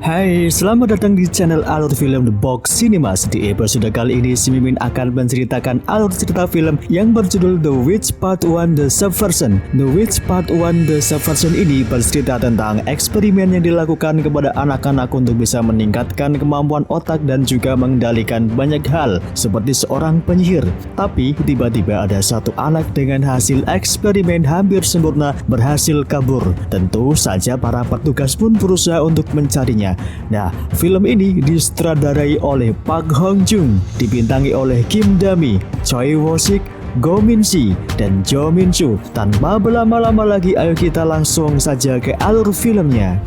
Hai, selamat datang di channel alur film The Box Cinemas. Di episode kali ini, si Mimin akan menceritakan alur cerita film yang berjudul The Witch Part 1 The Subversion. The Witch Part 1 The Subversion ini bercerita tentang eksperimen yang dilakukan kepada anak-anak untuk bisa meningkatkan kemampuan otak dan juga mengendalikan banyak hal, seperti seorang penyihir. Tapi, tiba-tiba ada satu anak dengan hasil eksperimen hampir sempurna berhasil kabur. Tentu saja para petugas pun berusaha untuk mencarinya. Nah, film ini disutradarai oleh Park Hong Joon, dibintangi oleh Kim Da-mi, Choi Woo-sik, Go Min-si, dan Jo Min-soo. Tanpa berlama-lama lagi, ayo kita langsung saja ke alur filmnya.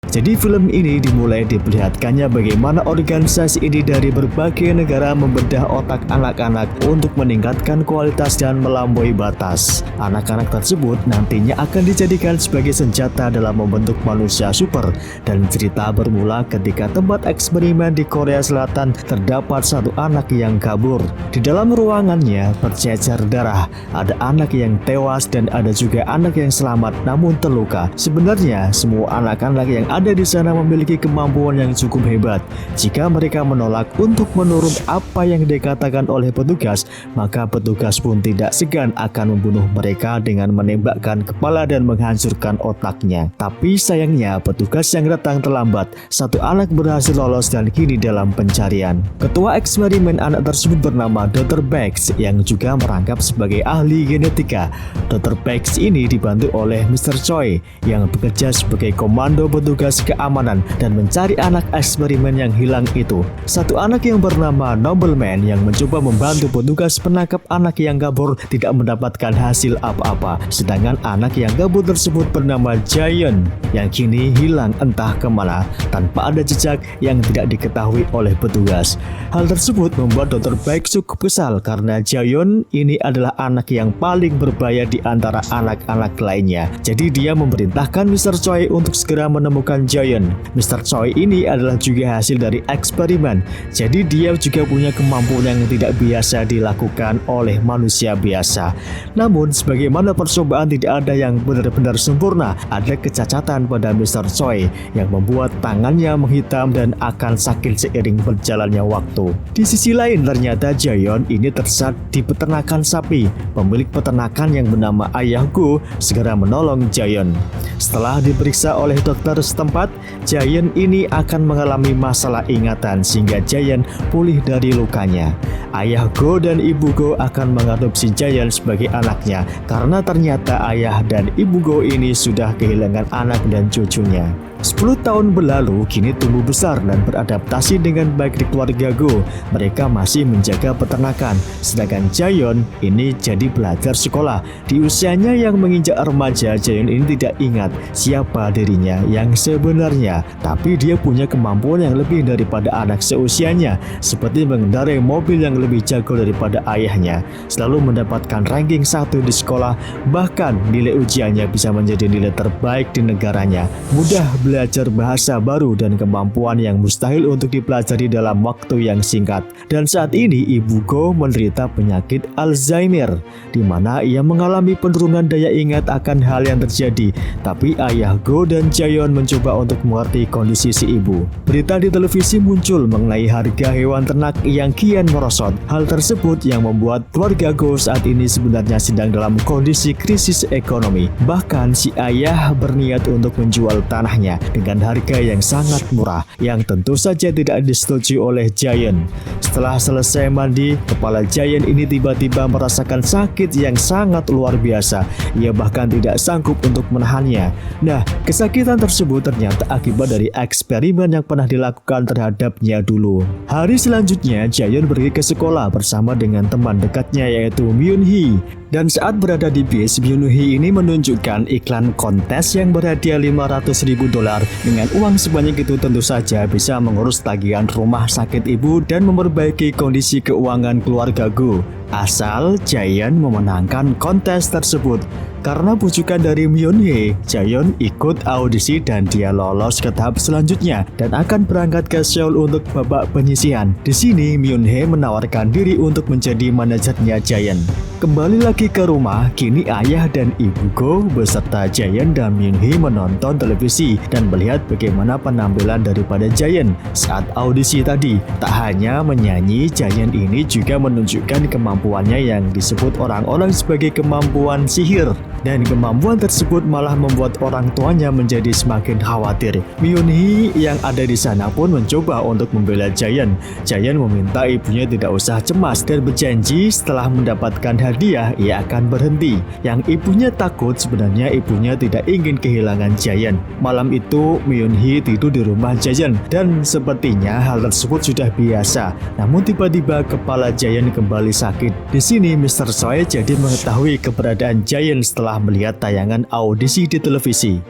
Jadi film ini dimulai diperlihatkannya bagaimana organisasi ini dari berbagai negara membedah otak anak-anak untuk meningkatkan kualitas dan melampaui batas. Anak-anak tersebut nantinya akan dijadikan sebagai senjata dalam membentuk manusia super, dan cerita bermula ketika tempat eksperimen di Korea Selatan terdapat satu anak yang kabur. Di dalam ruangannya bercecer darah, ada anak yang tewas dan ada juga anak yang selamat namun terluka. Sebenarnya semua anak-anak yang ada di sana memiliki kemampuan yang cukup hebat. Jika mereka menolak untuk menurut apa yang dikatakan oleh petugas, maka petugas pun tidak segan akan membunuh mereka dengan menembakkan kepala dan menghancurkan otaknya. Tapi sayangnya petugas yang datang terlambat. Satu anak berhasil lolos dan kini dalam pencarian. Ketua eksperimen anak tersebut bernama Dr. Bax yang juga merangkap sebagai ahli genetika. Dr. Bax ini dibantu oleh Mr. Choi yang bekerja sebagai komando petugas keamanan dan mencari anak eksperimen yang hilang itu. Satu anak yang bernama Nobleman yang mencoba membantu petugas penangkap anak yang kabur tidak mendapatkan hasil apa-apa. Sedangkan anak yang kabur tersebut bernama Giant yang kini hilang entah kemana tanpa ada jejak yang tidak diketahui oleh petugas. Hal tersebut membuat Dr. Baek cukup kesal karena Giant ini adalah anak yang paling berbahaya di antara anak-anak lainnya. Jadi dia memerintahkan Mr. Choi untuk segera menemukan Giant. Mr. Choi ini adalah juga hasil dari eksperimen, jadi dia juga punya kemampuan yang tidak biasa dilakukan oleh manusia biasa. Namun sebagaimana percobaan tidak ada yang benar-benar sempurna, ada kecacatan pada Mr. Choi yang membuat tangannya menghitam dan akan sakit seiring berjalannya waktu. Di sisi lain ternyata Giant ini tersesat di peternakan sapi. Pemilik peternakan yang bernama Ayah Go segera menolong Giant. Setelah diperiksa oleh dokter setempat, Giant ini akan mengalami masalah ingatan sehingga Giant pulih dari lukanya. Ayah Go dan Ibu Go akan mengadopsi Giant sebagai anaknya karena ternyata ayah dan Ibu Go ini sudah kehilangan anak dan cucunya. 10 tahun berlalu, kini tumbuh besar dan beradaptasi dengan baik di keluarga Go. Mereka masih menjaga peternakan, sedangkan Giant ini jadi belajar sekolah. Di usianya yang menginjak remaja, Giant ini tidak ingat siapa dirinya yang sebenarnya. Tapi dia punya kemampuan yang lebih daripada anak seusianya, seperti mengendarai mobil yang lebih jago daripada ayahnya, selalu mendapatkan ranking 1 di sekolah, bahkan nilai ujiannya bisa menjadi nilai terbaik di negaranya. Mudah belajar bahasa baru dan kemampuan yang mustahil untuk dipelajari dalam waktu yang singkat. Dan saat ini Ibu Go menderita penyakit Alzheimer, di mana ia mengalami penurunan daya ingat akan hal yang terjadi. Tapi Ayah Go dan Giant mencoba untuk mengerti kondisi si ibu. Berita di televisi muncul mengenai harga hewan ternak yang kian merosot. Hal tersebut yang membuat keluarga Go saat ini sebenarnya sedang dalam kondisi krisis ekonomi. Bahkan si ayah berniat untuk menjual tanahnya dengan harga yang sangat murah, yang tentu saja tidak disetujui oleh Giant. Setelah selesai mandi, kepala Giant ini tiba-tiba merasakan sakit yang sangat luar biasa. Ia bahkan tidak sanggup untuk menahannya. Nah, kesakitan tersebut ternyata akibat dari eksperimen yang pernah dilakukan terhadapnya dulu. Hari selanjutnya, Giant pergi ke sekolah bersama dengan teman dekatnya yaitu Myun Hee. Dan saat berada di bis, Myun Hee ini menunjukkan iklan kontes yang berhadiah $500.000 dolar. Dengan uang sebanyak itu tentu saja bisa mengurus tagihan rumah sakit ibu dan memperbaiki kondisi keuangan keluarga Go. Asal Jaehyun memenangkan kontes tersebut. Karena bujukan dari Myung-hee, Jaehyun ikut audisi dan dia lolos ke tahap selanjutnya dan akan berangkat ke Seoul untuk babak penyisihan. Di sini Myung-hee menawarkan diri untuk menjadi manajernya Jaehyun. Kembali lagi ke rumah, kini ayah dan ibu Go beserta Jaehyun dan Myung-hee menonton televisi dan melihat bagaimana penampilan daripada Jaehyun saat audisi tadi. Tak hanya menyanyi, Jaehyun ini juga menunjukkan kemampuannya yang disebut orang-orang sebagai kemampuan sihir. Dan kemampuan tersebut malah membuat orang tuanya menjadi semakin khawatir. Myung-hee yang ada di sana pun mencoba untuk membela Jaehyun. Jaehyun meminta ibunya tidak usah cemas dan berjanji setelah mendapatkan hadiah ia akan berhenti. Yang ibunya takut sebenarnya ibunya tidak ingin kehilangan Jaehyun. Malam itu Myung-hee tidur di rumah Jaehyun dan sepertinya hal tersebut sudah biasa. Namun tiba-tiba kepala Jaehyun kembali sakit. Di sini Mr. Choi jadi mengetahui keberadaan Jaehyun setelah melihat tayangan audisi di televisi.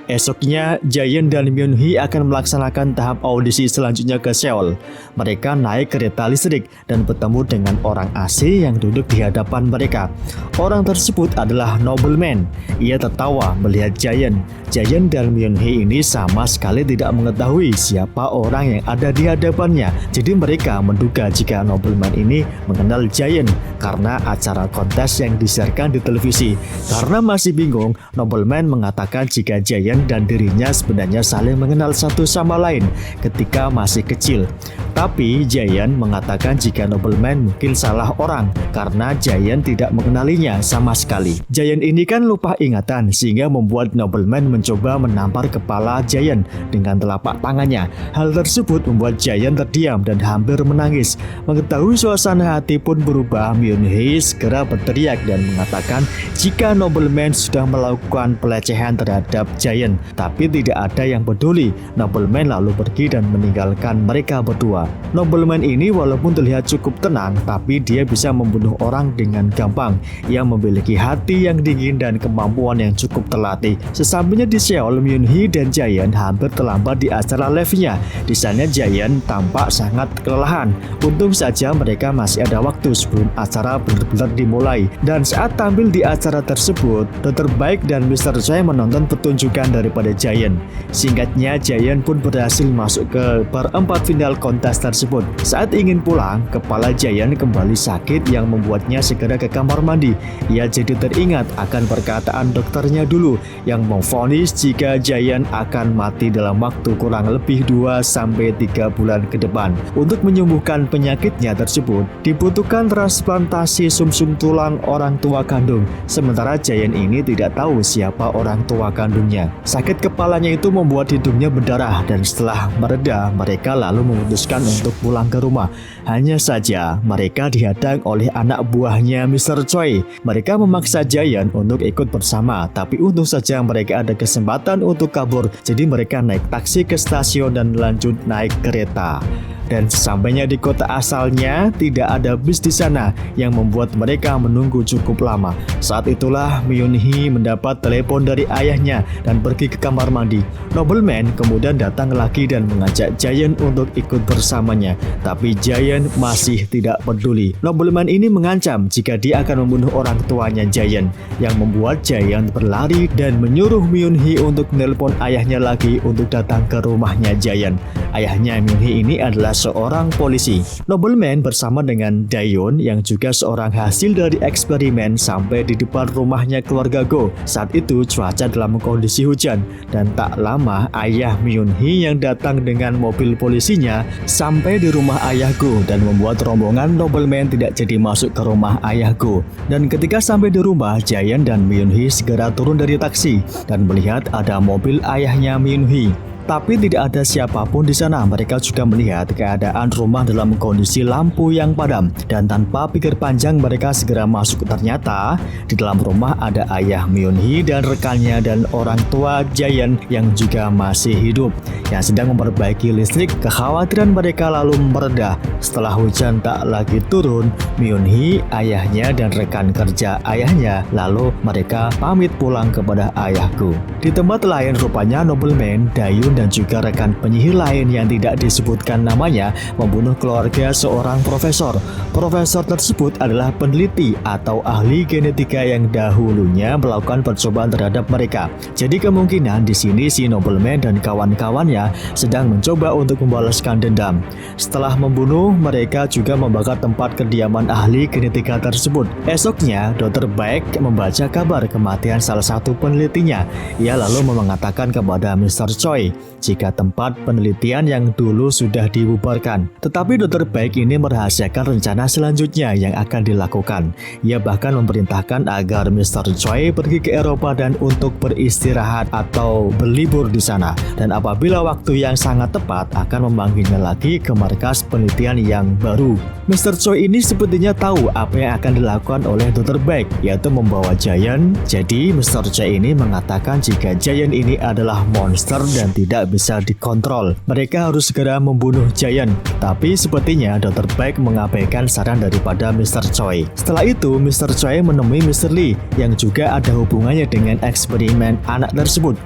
Esoknya, Jaehyun dan Myung-hee akan melaksanakan tahap audisi selanjutnya ke Seoul. Mereka naik kereta listrik dan bertemu dengan orang asing yang duduk di hadapan mereka. Orang tersebut adalah nobleman. Ia tertawa melihat Jaehyun. Jaehyun dan Myung-hee ini sama sekali tidak mengetahui siapa orang yang ada di hadapannya. Jadi mereka menduga jika nobleman ini mengenal Jaehyun karena acara kontes yang disiarkan di televisi. Karena masih bingung, nobleman mengatakan jika Jaehyun dan dirinya sebenarnya saling mengenal satu sama lain ketika masih kecil. Tapi Jaehyun mengatakan jika nobleman mungkin salah orang karena Jaehyun tidak mengenalinya sama sekali. Jaehyun ini kan lupa ingatan sehingga membuat nobleman mencoba menampar kepala Jaehyun dengan telapak tangannya. Hal tersebut membuat Jaehyun terdiam dan hampir menangis. Mengetahui suasana hati pun berubah, Myung-hee segera berteriak dan mengatakan jika nobleman sudah melakukan pelecehan terhadap Jaehyun. Tapi tidak ada yang peduli. Nobleman lalu pergi dan meninggalkan mereka berdua. Nobleman ini walaupun terlihat cukup tenang, tapi dia bisa membunuh orang dengan gampang. Ia memiliki hati yang dingin dan kemampuan yang cukup terlatih. Sesampainya di Seoul, Myung-hee dan Jaehyun hampir terlambat di acara live-nya. Di sana Jaehyun tampak sangat kelelahan. Untung saja mereka masih ada waktu sebelum acara benar-benar dimulai. Dan saat tampil di acara tersebut, Dr. Baek dan Mr. Choi menonton pertunjukan daripada Jaehyun. Singkatnya, Jaehyun pun berhasil masuk ke perempat final kontes tersebut. Saat ingin pulang, kepala Jaehyun kembali sakit yang membuatnya segera ke kamar mandi. Ia jadi teringat akan perkataan dokternya dulu yang memvonis jika Jaehyun akan mati dalam waktu kurang lebih 2-3 bulan ke depan. Untuk menyembuhkan penyakitnya tersebut, dibutuhkan transplantasi sumsum tulang orang tua kandung. Sementara Jaehyun ini tidak tahu siapa orang tua kandungnya. Sakit kepalanya itu membuat hidungnya berdarah dan setelah mereda, mereka lalu memutuskan untuk pulang ke rumah. Hanya saja, mereka dihadang oleh anak buahnya Mr. Choi. Mereka memaksa Jaehyun untuk ikut bersama, tapi untung saja mereka ada kesempatan untuk kabur. Jadi mereka naik taksi ke stasiun dan lanjut naik kereta. Dan sesampainya di kota asalnya, tidak ada bis di sana yang membuat mereka menunggu cukup lama. Saat itulah Myung-hee mendapat telepon dari ayahnya dan pergi ke kamar mandi. Nobleman kemudian datang lagi dan mengajak Jaehyun untuk ikut bersamanya. Tapi Jaehyun masih tidak peduli. Nobleman ini mengancam jika dia akan membunuh orang tuanya Jaehyun, yang membuat Jaehyun berlari dan menyuruh Myung-hee untuk menelpon ayahnya lagi untuk datang ke rumahnya Jaehyun. Ayahnya Myung-hee ini adalah seorang polisi. Nobleman bersama dengan Daeyeon yang juga seorang hasil dari eksperimen sampai di depan rumahnya keluarga Go. Saat itu cuaca dalam kondisi hujan dan tak lama ayah Myung-hee yang datang dengan mobil polisinya sampai di rumah ayah Go dan membuat rombongan Nobleman tidak jadi masuk ke rumah ayah Go. Dan ketika sampai di rumah, Jaehyun dan Myung-hee segera turun dari taksi dan melihat ada mobil ayahnya Myung-hee. Tapi tidak ada siapapun di sana. Mereka juga melihat keadaan rumah dalam kondisi lampu yang padam. Dan tanpa pikir panjang mereka segera masuk. Ternyata di dalam rumah ada ayah Myun-hee dan rekannya dan orang tua Jaehyun yang juga masih hidup yang sedang memperbaiki listrik. Kekhawatiran mereka lalu mereda. Setelah hujan tak lagi turun, Myun-hee, ayahnya dan rekan kerja ayahnya lalu mereka pamit pulang kepada ayahku. Di tempat lain rupanya nobleman Dayun dan juga rekan penyihir lain yang tidak disebutkan namanya membunuh keluarga seorang profesor. Profesor tersebut adalah peneliti atau ahli genetika yang dahulunya melakukan percobaan terhadap mereka. Jadi kemungkinan di sini si nobleman dan kawan-kawannya sedang mencoba untuk membalaskan dendam. Setelah membunuh, mereka juga membakar tempat kediaman ahli genetika tersebut. Esoknya, Dr. Baek membaca kabar kematian salah satu penelitinya. Ia lalu mengatakan kepada Mr. Choi jika tempat penelitian yang dulu sudah dibubarkan. Tetapi Dr. Baek ini merahasiakan rencana selanjutnya yang akan dilakukan. Ia bahkan memerintahkan agar Mr. Choi pergi ke Eropa dan untuk beristirahat atau berlibur di sana. Dan apabila waktu yang sangat tepat akan memanggilnya lagi ke markas penelitian yang baru. Mr. Choi ini sepertinya tahu apa yang akan dilakukan oleh Dr. Baek, yaitu membawa Jaehyun. Jadi Mr. Choi ini mengatakan jika Jaehyun ini adalah monster dan tidak bisa dikontrol. Mereka harus segera membunuh Jaehyun. Tapi sepertinya Dr. Baek mengabaikan saran daripada Mr. Choi. Setelah itu Mr. Choi menemui Mr. Lee yang juga ada hubungannya dengan eksperimen anak tersebut.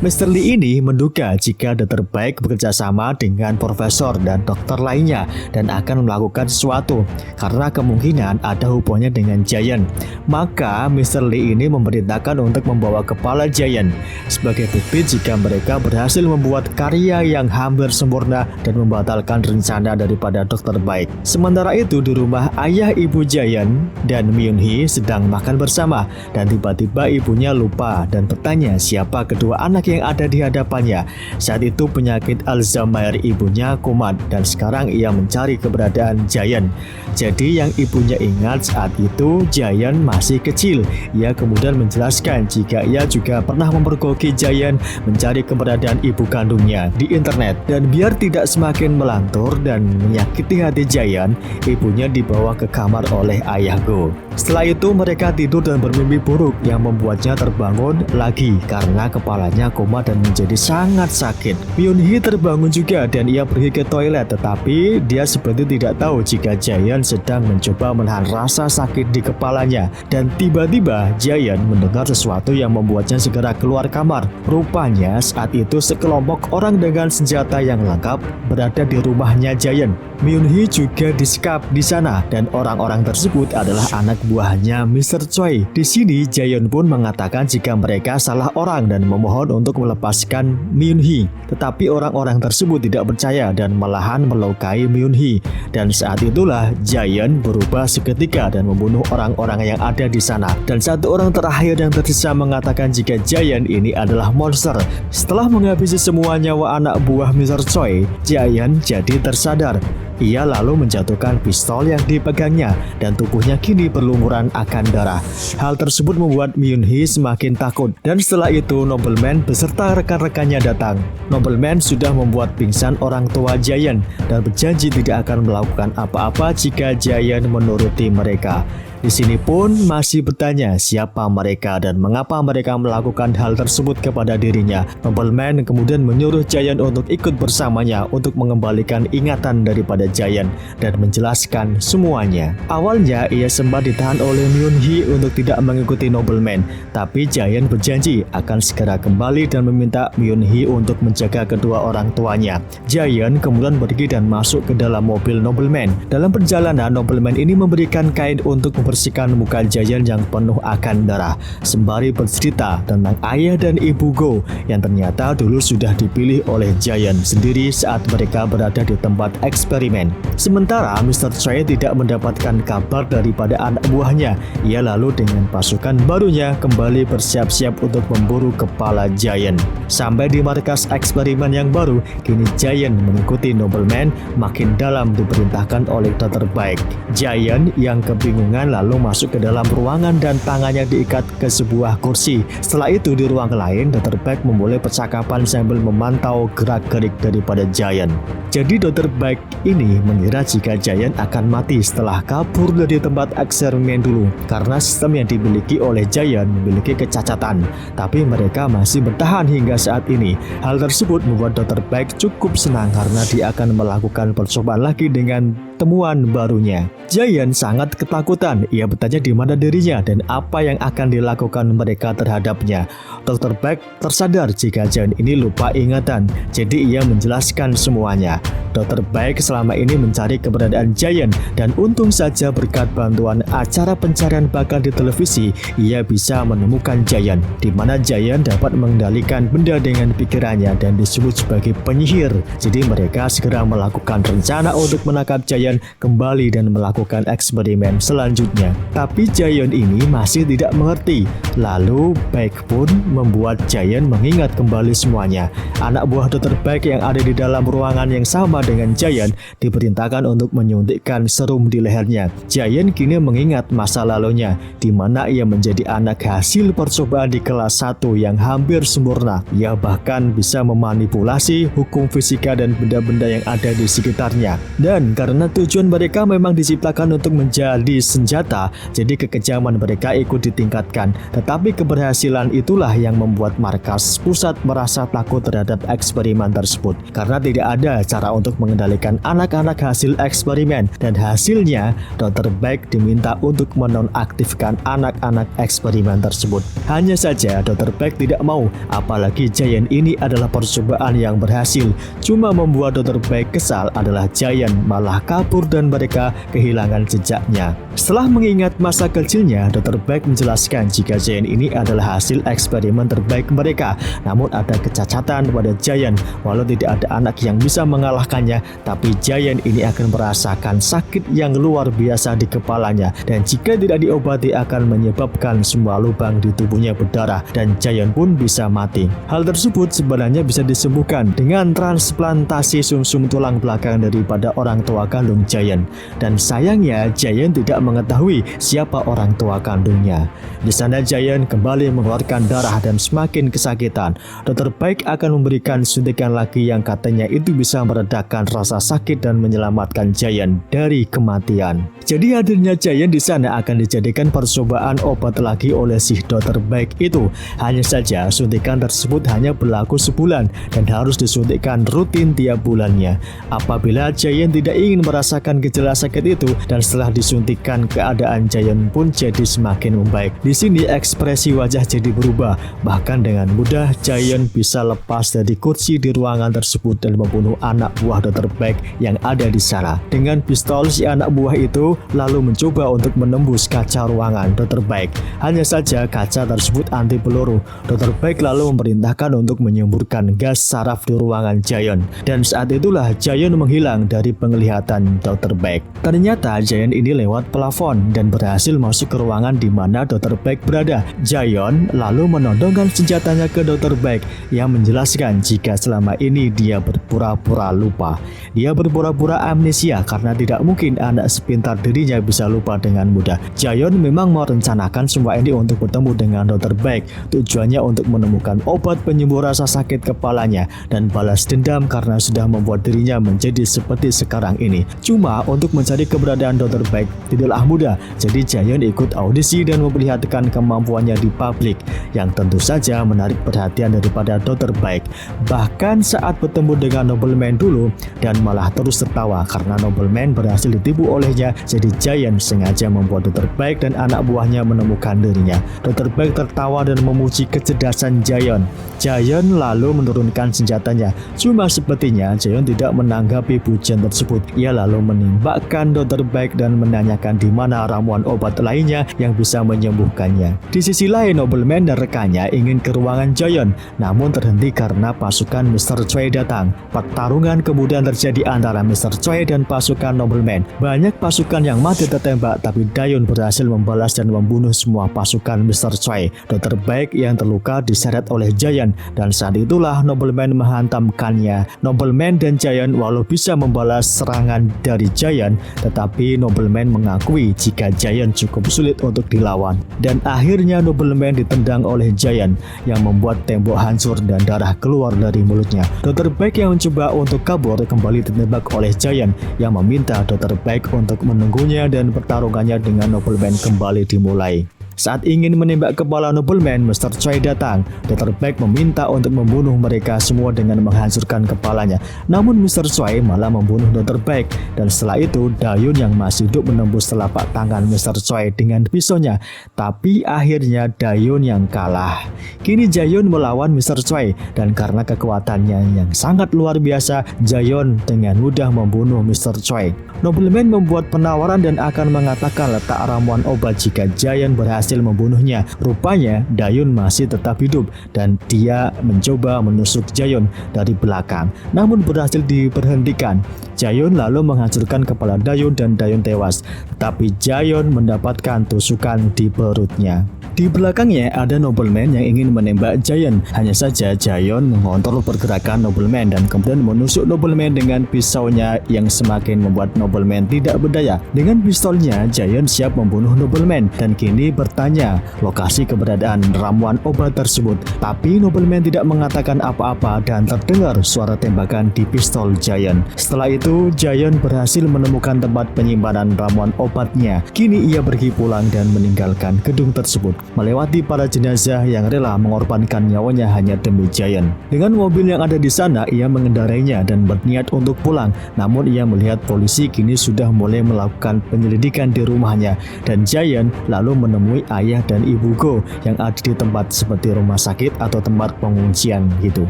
Mr. Lee ini menduga jika Dr. Baek bekerja sama dengan profesor dan dokter lainnya dan akan melakukan sesuatu karena kemungkinan ada hubungannya dengan Jaehyun. Maka Mr. Lee ini memerintahkan untuk membawa kepala Jaehyun sebagai bukti jika mereka berhasil membuat karya yang hampir sempurna dan membatalkan rencana daripada Dr. Baek. Sementara itu di rumah ayah ibu Jaehyun dan Myun-hee sedang makan bersama dan tiba-tiba ibunya lupa dan bertanya siapa kedua anak yang ada di hadapannya. Saat itu penyakit Alzheimer ibunya kumat dan sekarang ia mencari keberadaan Jaehyun. Jadi yang ibunya ingat saat itu Jaehyun masih kecil. Ia kemudian menjelaskan jika ia juga pernah mempergoki Jaehyun mencari keberadaan ibu kandungnya di internet. Dan biar tidak semakin melantur dan menyakiti hati Jaehyun, ibunya dibawa ke kamar oleh ayahku. Setelah itu mereka tidur dan bermimpi buruk yang membuatnya terbangun lagi karena kepalanya koma dan menjadi sangat sakit. Myun-hee terbangun juga dan ia pergi ke toilet, tetapi dia seperti tidak tahu jika Jaehyun sedang mencoba menahan rasa sakit di kepalanya. Dan tiba-tiba Jaehyun mendengar sesuatu yang membuatnya segera keluar kamar. Rupanya saat itu sekelompok orang dengan senjata yang lengkap berada di rumahnya Jaehyun. Myun-hee juga disekap di sana dan orang-orang tersebut adalah anak buahnya Mr. Choi. Di sini Jaehyun pun mengatakan jika mereka salah orang dan memohon untuk melepaskan Myun-hee. Tetapi orang-orang tersebut tidak percaya dan malahan melukai Myun-hee. Dan saat itulah Jaehyun berubah seketika dan membunuh orang-orang yang ada di sana. Dan satu orang terakhir yang tersisa mengatakan jika Jaehyun ini adalah monster. Setelah menghabisi semua nyawa anak buah Mr. Choi, Jaehyun jadi tersadar. Ia lalu menjatuhkan pistol yang dipegangnya dan tubuhnya kini berlumuran akan darah. Hal tersebut membuat Myun-hee semakin takut dan setelah itu nobleman beserta rekan-rekannya datang. Nobleman sudah membuat pingsan orang tua Jaehyun dan berjanji tidak akan melakukan apa-apa jika Jaehyun menuruti mereka. Di sini pun masih bertanya siapa mereka dan mengapa mereka melakukan hal tersebut kepada dirinya. Nobleman kemudian menyuruh Jaehyun untuk ikut bersamanya untuk mengembalikan ingatan daripada Jaehyun dan menjelaskan semuanya. Awalnya ia sempat ditahan oleh Myun-hee untuk tidak mengikuti Nobleman, tapi Jaehyun berjanji akan segera kembali dan meminta Myun-hee untuk menjaga kedua orang tuanya. Jaehyun kemudian pergi dan masuk ke dalam mobil Nobleman. Dalam perjalanan, Nobleman ini memberikan kain untuk membersihkan muka Jaehyun yang penuh akan darah, sembari bercerita tentang ayah dan ibu Go yang ternyata dulu sudah dipilih oleh Jaehyun sendiri saat mereka berada di tempat eksperimen. Sementara Mr. Choi tidak mendapatkan kabar daripada anak buahnya. Ia lalu dengan pasukan barunya kembali bersiap-siap untuk memburu kepala Jaehyun. Sampai di markas eksperimen yang baru, kini Jaehyun mengikuti Nobleman makin dalam diperintahkan oleh Dr. Baek. Jaehyun yang kebingungan lalu lalu masuk ke dalam ruangan dan tangannya diikat ke sebuah kursi. Setelah itu di ruang lain, Dr. Beck memulai percakapan sambil memantau gerak-gerik daripada Giant. Jadi Dr. Beck ini mengira jika Giant akan mati setelah kabur dari tempat eksperimen dulu, karena sistem yang dimiliki oleh Giant memiliki kecacatan. Tapi mereka masih bertahan hingga saat ini. Hal tersebut membuat Dr. Beck cukup senang karena dia akan melakukan percobaan lagi dengan temuan barunya. Giant sangat ketakutan. Ia bertanya di mana dirinya dan apa yang akan dilakukan mereka terhadapnya. Dr. Beck tersadar jika Giant ini lupa ingatan, jadi ia menjelaskan semuanya. Dr. Beck selama ini mencari keberadaan Giant dan untung saja berkat bantuan acara pencarian bakat di televisi, ia bisa menemukan Giant, di mana Giant dapat mengendalikan benda dengan pikirannya dan disebut sebagai penyihir. Jadi mereka segera melakukan rencana untuk menangkap Giant kembali dan melakukan eksperimen selanjutnya. Tapi Giant ini masih tidak mengerti. Lalu Beck pun membuat Giant mengingat kembali semuanya. Anak buah Dr. Beck yang ada di dalam ruangan yang sama dengan Giant diperintahkan untuk menyuntikkan serum di lehernya. Giant kini mengingat masa lalunya, di mana ia menjadi anak hasil percobaan di kelas 1 yang hampir sempurna. Ia bahkan bisa memanipulasi hukum fisika dan benda-benda yang ada di sekitarnya. Dan karena tujuan mereka memang diciptakan untuk menjadi senjata, jadi kekejaman mereka ikut ditingkatkan. Tetapi keberhasilan itulah yang membuat markas pusat merasa takut terhadap eksperimen tersebut, karena tidak ada cara untuk mengendalikan anak-anak hasil eksperimen, dan hasilnya Dr. Beck diminta untuk menonaktifkan anak-anak eksperimen tersebut. Hanya saja Dr. Beck tidak mau, apalagi Giant ini adalah percobaan yang berhasil. Cuma membuat Dr. Beck kesal adalah Giant malah kabur dan mereka kehilangan jejaknya. Setelah mengingat masa kecilnya, Dr. Beck menjelaskan jika Giant ini adalah hasil eksperimen terbaik mereka. Namun ada kecacatan pada Giant. Walau tidak ada anak yang bisa mengalahkannya, tapi Giant ini akan merasakan sakit yang luar biasa di kepalanya, dan jika tidak diobati akan menyebabkan semua lubang di tubuhnya berdarah dan Giant pun bisa mati. Hal tersebut sebenarnya bisa disembuhkan dengan transplantasi sumsum tulang belakang daripada orang tua kandung Giant. Dan sayangnya Giant tidak mengetahui siapa orang tua kandungnya. Di sana Giant kembali mengeluarkan darah dan semakin kesakitan. Dr. Beck akan memberikan suntikan lagi yang katanya itu bisa meredakan rasa sakit dan menyelamatkan Giant dari kematian. Jadi hadirnya Giant di sana akan dijadikan percobaan obat lagi oleh si Dr. Beck itu. Hanya saja suntikan tersebut hanya berlaku sebulan dan harus disuntikkan rutin tiap bulannya. Apabila Giant tidak ingin merasakan gejala sakit itu, dan setelah disuntikkan keadaan Giant pun jadi semakin membaik. Di sini ekspresi wajah jadi berubah. Bahkan dengan mudah Giant bisa lepas dari kursi di ruangan tersebut dan membunuh anak buah Dr. Beck yang ada di sana. Dengan pistol si anak buah itu lalu mencoba untuk menembus kaca ruangan Dr. Beck. Hanya saja kaca tersebut anti peluru. Dr. Beck lalu memerintahkan untuk menyemburkan gas saraf di ruangan Giant. Dan saat itulah Giant menghilang dari penglihatan Dr. Beck. Ternyata Giant ini lewat plafon dan berhasil masuk ke ruangan di mana Dr. Beck berada. Giant lalu menodongkan senjatanya ke Dr. Beck yang menjelaskan jika selama ini dia berpura-pura lupa. Dia berpura-pura amnesia karena tidak mungkin anak sepintar dirinya bisa lupa dengan mudah. Giant memang merencanakan semua ini untuk bertemu dengan Dr. Beck. Tujuannya untuk menemukan obat penyembuh rasa sakit kepalanya dan balas dendam karena sudah membuat dirinya menjadi seperti sekarang ini. Cuma untuk mencari keberadaan Dr. Beck tidaklah mudah. Jadi Giant ikut audisi dan memperlihatkan kemampuannya di publik, yang tentu saja menarik perhatian daripada Dr. Beck. Bahkan saat bertemu dengan Nobleman dulu, dan malah terus tertawa karena Nobleman berhasil ditipu olehnya. Jadi Giant sengaja membuat Dr. Beck dan anak buahnya menemukan dirinya. Dr. Beck tertawa dan memuji kecerdasan Giant. Giant lalu menurunkan senjatanya. Cuma sepertinya Giant tidak menanggapi pujian tersebut. Ia lalu menembakkan Dr. Beck dan menanyakan di mana ramuan obat lainnya yang bisa menyembuhkannya. Di sisi lain, Nobleman dan rekannya ingin ke ruangan Giant, namun terhenti karena pasukan Mr. Choi datang. Pertarungan kemudian terjadi antara Mr. Choi dan pasukan Nobleman. Banyak pasukan yang mati tertembak, tapi Giant berhasil membalas dan membunuh semua pasukan Mr. Choi. Dr. Beck yang terluka diseret oleh Giant, dan saat itulah Nobleman menghantamkannya. Nobleman dan Giant walau bisa membalas serangan dari Giant, tetapi Nobleman mengakui jika Giant cukup sulit untuk dilawan. Dan akhirnya Nobleman ditendang oleh Giant yang membuat tembok hancur dan darah keluar dari mulutnya. Dr. Beck yang mencoba untuk kabur kembali ditembak oleh Giant yang meminta Dr. Beck untuk menunggunya dan pertarungannya dengan Nobleman kembali dimulai. Saat ingin menembak kepala Nobleman, Mr. Choi datang. Dr. Beck meminta untuk membunuh mereka semua dengan menghancurkan kepalanya. Namun Mr. Choi malah membunuh Dr. Beck. Dan setelah itu, Dayun yang masih hidup menembus telapak tangan Mr. Choi dengan pisaunya. Tapi akhirnya Dayun yang kalah. Kini Jaehyun melawan Mr. Choi. Dan karena kekuatannya yang sangat luar biasa, Jaehyun dengan mudah membunuh Mr. Choi. Nobleman membuat penawaran dan akan mengatakan letak ramuan obat jika Giant berhasil membunuhnya. Rupanya Dayun masih tetap hidup dan dia mencoba menusuk Jaehyun dari belakang, namun berhasil diberhentikan. Jaehyun lalu menghancurkan kepala Dayun dan Dayun tewas, tetapi Jaehyun mendapatkan tusukan di perutnya. Di belakangnya ada Nobleman yang ingin menembak Giant. Hanya saja Jaehyun mengontrol pergerakan Nobleman dan kemudian menusuk Nobleman dengan pisaunya yang semakin membuat Nobleman tidak berdaya. Dengan pistolnya, Giant siap membunuh Nobleman dan kini bertanya lokasi keberadaan ramuan obat tersebut. Tapi Nobleman tidak mengatakan apa-apa dan terdengar suara tembakan di pistol Giant. Setelah itu, Giant berhasil menemukan tempat penyimpanan ramuan obatnya. Kini ia pergi pulang dan meninggalkan gedung tersebut, melewati para jenazah yang rela mengorbankan nyawanya hanya demi Giant. Dengan mobil yang ada di sana, ia mengendarainya dan berniat untuk pulang. Namun ia melihat polisi kini sudah mulai melakukan penyelidikan di rumahnya, dan Giant lalu menemui ayah dan ibu Go yang ada di tempat seperti rumah sakit atau tempat pengungsian gitu.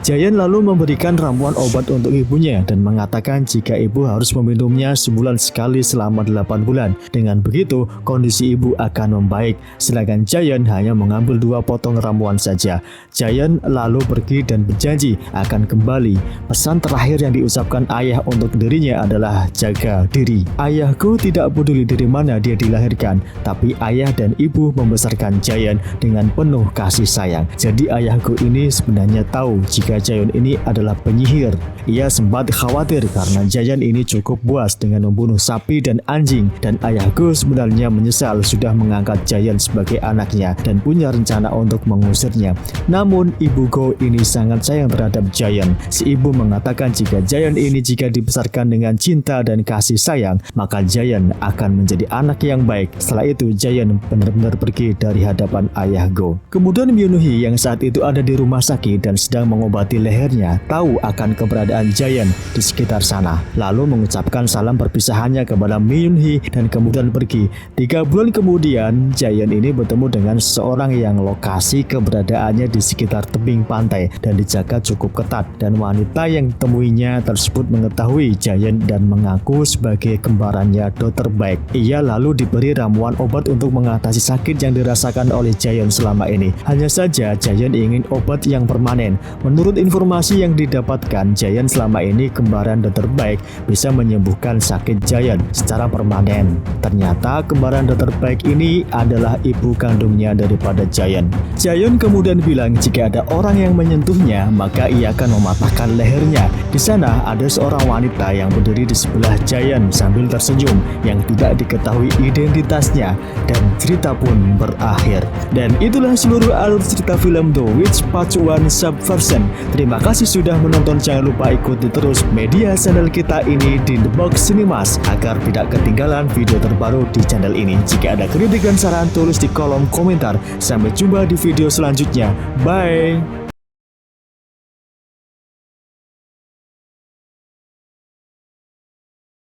Giant lalu memberikan ramuan obat untuk ibunya dan mengatakan jika ibu harus meminumnya sebulan sekali selama 8 bulan. Dengan begitu, kondisi ibu akan membaik. Sedangkan Giant hanya mengambil 2 potong ramuan saja. Giant lalu pergi dan berjanji akan kembali. Pesan terakhir yang diucapkan ayah untuk dirinya adalah jaga diri. Ayahku tidak peduli dari mana dia dilahirkan, tapi ayah dan ibu membesarkan Giant dengan penuh kasih sayang. Jadi ayahku ini sebenarnya tahu jika Giant ini adalah penyihir. Ia sempat khawatir karena Giant ini cukup puas dengan membunuh sapi dan anjing, dan ayahku sebenarnya menyesal sudah mengangkat Giant sebagai anaknya dan punya rencana untuk mengusirnya. Namun ibu Go ini sangat sayang terhadap Giant. Si ibu mengatakan jika Giant ini jika dibesarkan dengan cinta dan kasih sayang, maka Giant akan menjadi anak yang baik. Setelah itu Giant benar-benar pergi dari hadapan ayah Go. Kemudian Myung-hee yang saat itu ada di rumah sakit dan sedang mengobati lehernya tahu akan keberadaan Giant di sekitar sana, lalu mengucapkan salam perpisahannya kepada Myung-hee dan kemudian pergi. 3 bulan kemudian Giant ini bertemu dengan seorang yang lokasi keberadaannya di sekitar tebing pantai dan dijaga cukup ketat, dan wanita yang ditemuinya tersebut mengetahui Giant dan mengaku sebagai kembarannya Dr. Beck. Ia lalu diberi ramuan obat untuk mengatasi sakit yang dirasakan oleh Giant selama ini. Hanya saja Giant ingin obat yang permanen. Menurut informasi yang didapatkan, Giant selama ini kembaran Dr. Beck bisa menyembuhkan sakit Giant secara permanen. Ternyata kembaran Dr. Beck ini adalah ibu kandungnya daripada Giant. Giant kemudian bilang jika ada orang yang menyentuhnya, maka ia akan mematahkan lehernya. Di sana ada seorang wanita yang berdiri di sebelah Giant sambil tersenyum yang tidak diketahui identitasnya, dan cerita pun berakhir. Dan itulah seluruh alur cerita film The Witch Part 1 Subversion. Terima kasih sudah menonton. Jangan lupa ikuti terus media channel kita ini di The Box Cinemas agar tidak ketinggalan video terbaru di channel ini. Jika ada kritik dan saran, tulis di kolom komentar. Sampai jumpa di video selanjutnya. Bye.